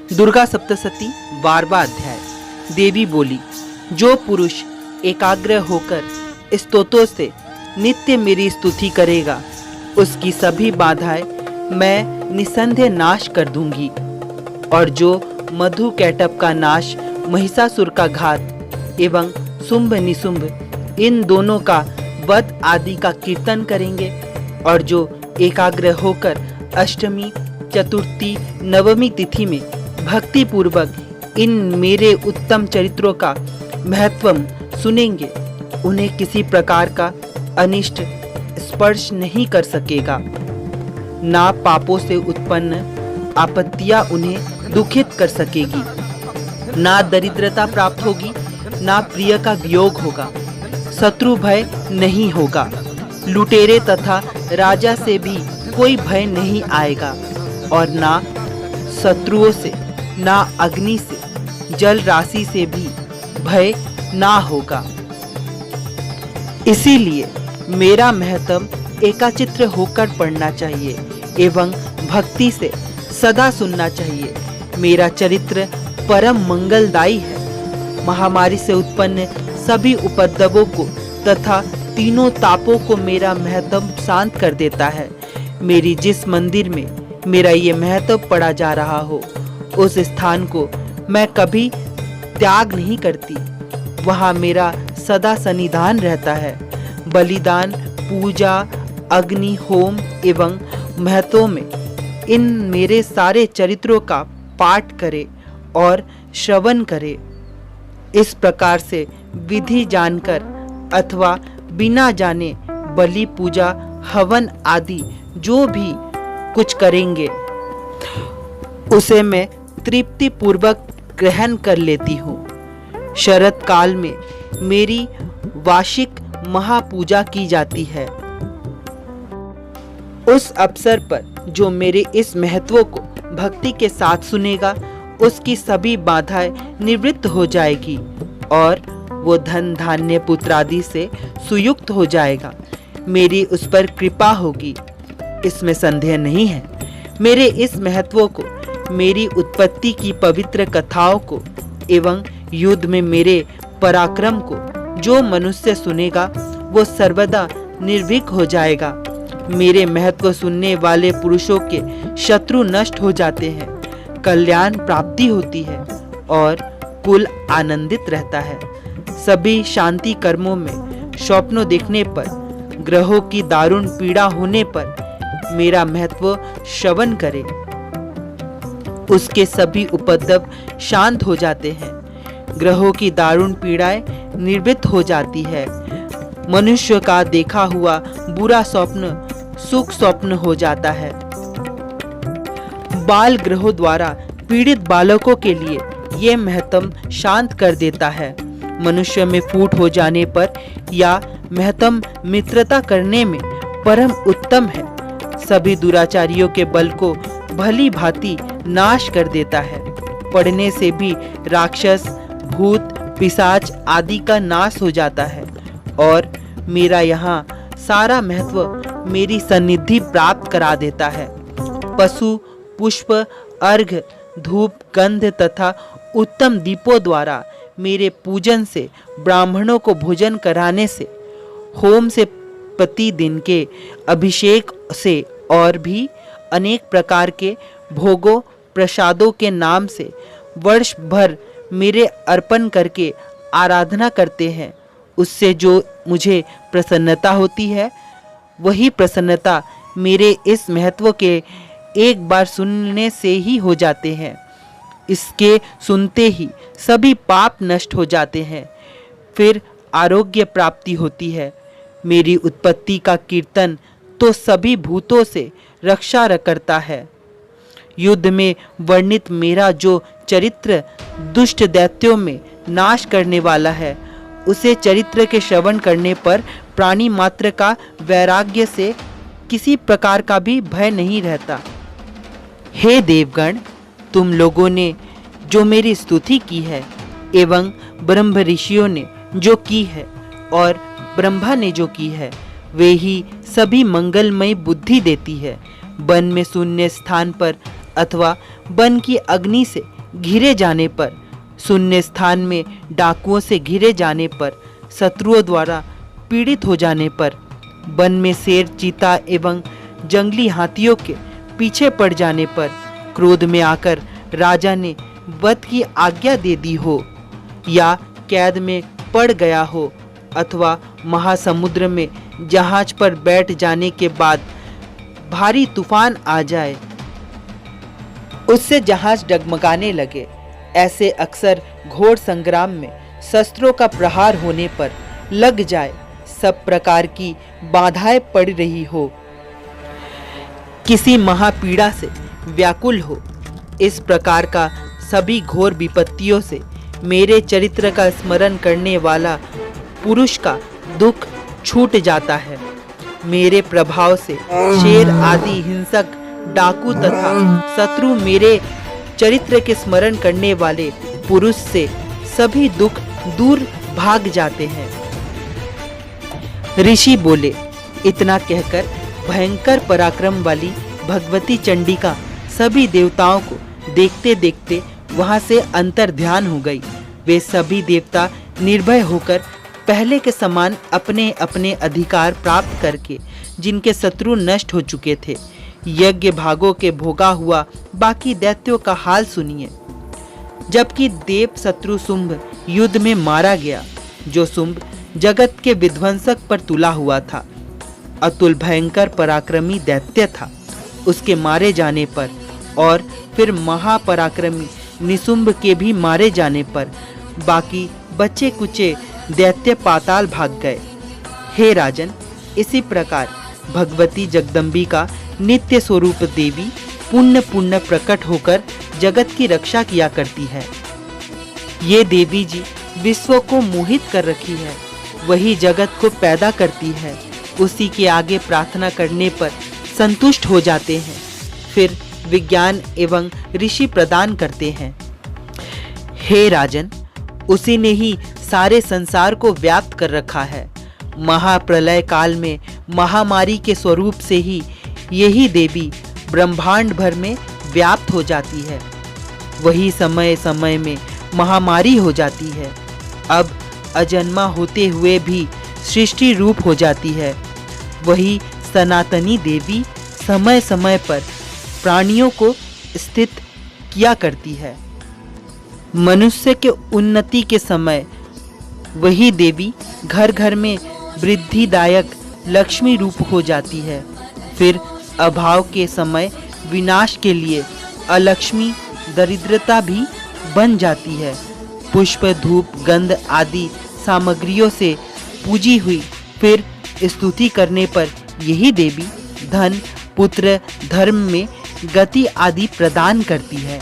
दुर्गा सप्तशती 12वां अध्याय। देवी बोली, जो पुरुष एकाग्र होकर स्तोत्रों से नित्य मेरी स्तुति करेगा, उसकी सभी बाधाएं मैं निसंदेह नाश कर दूंगी। और जो मधु कैटभ का नाश, महिषासुर का घात एवं शुंभ निशुंभ इन दोनों का वध आदि का कीर्तन करेंगे, और जो एकाग्र होकर अष्टमी, चतुर्थी, नवमी तिथि में भक्ति पूर्वक इन मेरे उत्तम चरित्रों का महत्व सुनेंगे, उन्हें किसी प्रकार का अनिष्ट स्पर्श नहीं कर सकेगा। ना पापों से उत्पन्न आपत्तियां उन्हें दुखित कर सकेगी, ना दरिद्रता प्राप्त होगी, ना प्रिय का वियोग होगा, शत्रु भय नहीं होगा, लुटेरे तथा राजा से भी कोई भय नहीं आएगा, और ना शत्रुओं से, ना अग्नि से, जल राशि से भी भय ना होगा। इसीलिए मेरा महत्व एकाचित्र होकर पढ़ना चाहिए एवं भक्ति से सदा सुनना चाहिए। मेरा चरित्र परम मंगलदायी है। महामारी से उत्पन्न सभी उपद्रवों को तथा तीनों तापों को मेरा महत्व शांत कर देता है। मेरी जिस मंदिर में मेरा ये महत्व पढ़ा जा रहा हो, उस स्थान को मैं कभी त्याग नहीं करती। वहाँ मेरा सदा सन्निधान रहता है। बलिदान, पूजा, अग्नि होम एवं महत्वों में इन मेरे सारे चरित्रों का पाठ करे और श्रवण करे। इस प्रकार से विधि जानकर अथवा बिना जाने बलि, पूजा, हवन आदि जो भी कुछ करेंगे, उसे मैं तृप्ति पूर्वक ग्रहण कर लेती हूँ। शरद काल में मेरी वार्षिक महापूजा की जाती है। उस अवसर पर जो मेरे इस महत्व को भक्ति के साथ सुनेगा, उसकी सभी बाधाएं निवृत्त हो जाएगी और वो धन धान्य पुत्र आदि से सुयुक्त हो जाएगा। मेरी उस पर कृपा होगी, इसमें संदेह नहीं है। मेरे इस महत्व को, मेरी उत्पत्ति की पवित्र कथाओं को एवं युद्ध में मेरे पराक्रम को जो मनुष्य सुनेगा, वो सर्वदा निर्भीक हो जाएगा। मेरे महत्व सुनने वाले पुरुषों के शत्रु नष्ट हो जाते हैं, कल्याण प्राप्ति होती है और कुल आनंदित रहता है। सभी शांति कर्मों में स्वप्नों देखने पर, ग्रहों की दारुण पीड़ा होने पर मेरा महत्व श्रवण करे, उसके सभी उपद्रव शांत हो जाते हैं। ग्रहों की दारुण पीड़ाएं निवृत्त हो जाती है। मनुष्य का देखा हुआ बुरा स्वप्न सुख स्वप्न हो जाता है। बाल ग्रहों द्वारा पीड़ित बालकों के लिए यह महत्व शांत कर देता है। मनुष्य में फूट हो जाने पर या महत्व मित्रता करने में परम उत्तम है। सभी दुराचारियों के बल को भली भांति नाश कर देता है। पढ़ने से भी राक्षस, भूत, पिशाच आदि का नाश हो जाता है और मेरा यहाँ सारा महत्व मेरी सन्निधि प्राप्त करा देता है। पशु, पुष्प, अर्घ, धूप, गंध तथा उत्तम दीपों द्वारा मेरे पूजन से, ब्राह्मणों को भोजन कराने से, होम से, प्रतिदिन के अभिषेक से और भी अनेक प्रकार के भोगों प्रसादों के नाम से वर्ष भर मेरे अर्पण करके आराधना करते हैं, उससे जो मुझे प्रसन्नता होती है, वही प्रसन्नता मेरे इस महत्व के एक बार सुनने से ही हो जाते हैं। इसके सुनते ही सभी पाप नष्ट हो जाते हैं, फिर आरोग्य प्राप्ति होती है। मेरी उत्पत्ति का कीर्तन तो सभी भूतों से रक्षा करता है। युद्ध में वर्णित मेरा जो चरित्र दुष्ट दैत्यों में नाश करने वाला है, उसे चरित्र के श्रवण करने पर प्राणी मात्र का वैराग्य से किसी प्रकार का भी भय नहीं रहता। हे देवगण, तुम लोगों ने जो मेरी स्तुति की है एवं ब्रह्म ऋषियों ने जो की है और ब्रह्मा ने जो की है, वे ही सभी मंगलमय बुद्धि देती है। वन में शून्य स्थान पर अथवा वन की अग्नि से घिरे जाने पर, शून्य स्थान में डाकुओं से घिरे जाने पर, शत्रुओं द्वारा पीड़ित हो जाने पर, वन में शेर, चीता एवं जंगली हाथियों के पीछे पड़ जाने पर, क्रोध में आकर राजा ने वध की आज्ञा दे दी हो, या कैद में पड़ गया हो, अथवा महासमुद्र में जहाज पर बैठ जाने के बाद भारी तूफान आ जाए, उससे जहाज डगमगाने लगे, ऐसे अक्सर घोर संग्राम में शस्त्रों का प्रहार होने पर लग जाए, सब प्रकार की बाधाएं पड़ रही हो, किसी महापीड़ा से व्याकुल हो, इस प्रकार का सभी घोर विपत्तियों से मेरे चरित्र का स्मरण करने वाला पुरुष का दुख छूट जाता है। मेरे प्रभाव से शेर आदि हिंसक, डाकू तथा शत्रु मेरे चरित्र के स्मरण करने वाले पुरुष से सभी दुख दूर भाग जाते हैं। ऋषि बोले। इतना कहकर भयंकर पराक्रम वाली भगवती चंडिका सभी देवताओं को देखते देखते वहां से अंतर्ध्यान हो गई। वे सभी देवता निर्भय होकर पहले के समान अपने अपने अधिकार प्राप्त करके, जिनके शत्रु नष्ट हो चुके थे, यज्ञ भागों के भोगा हुआ बाकी दैत्यों का हाल सुनिए। जबकि देव शत्रु शुंभ युद्ध में मारा गया, जो शुंभ जगत के विध्वंसक पर तुला हुआ था, अतुल भयंकर पराक्रमी दैत्य था, उसके मारे जाने पर और फिर महापराक्रमी निशुंभ के भी मारे जाने पर बाकी बचे कुचे दैत्य पाताल भाग गए। हे राजन, इसी प्रकार भगवती जगदम्बिका नित्य स्वरूप देवी पुण्य पुण्य प्रकट होकर जगत की रक्षा किया करती है। ये देवी जी विश्व को मोहित कर रखी है, वही जगत को पैदा करती है, उसी के आगे प्रार्थना करने पर संतुष्ट हो जाते हैं, फिर विज्ञान एवं ऋषि प्रदान करते हैं। हे राजन, उसी ने ही सारे संसार को व्याप्त कर रखा है। महाप्रलय काल में महामारी के स्वरूप से ही यही देवी ब्रह्मांड भर में व्याप्त हो जाती है, वही समय समय में महामारी हो जाती है। अब अजन्मा होते हुए भी सृष्टि रूप हो जाती है, वही सनातनी देवी समय समय पर प्राणियों को स्थित किया करती है। मनुष्य के उन्नति के समय वही देवी घर घर में वृद्धिदायक लक्ष्मी रूप हो जाती है, फिर अभाव के समय विनाश के लिए अलक्ष्मी दरिद्रता भी बन जाती है। पुष्प, धूप, गंध आदि सामग्रियों से पूजी हुई फिर स्तुति करने पर यही देवी धन, पुत्र, धर्म में गति आदि प्रदान करती है।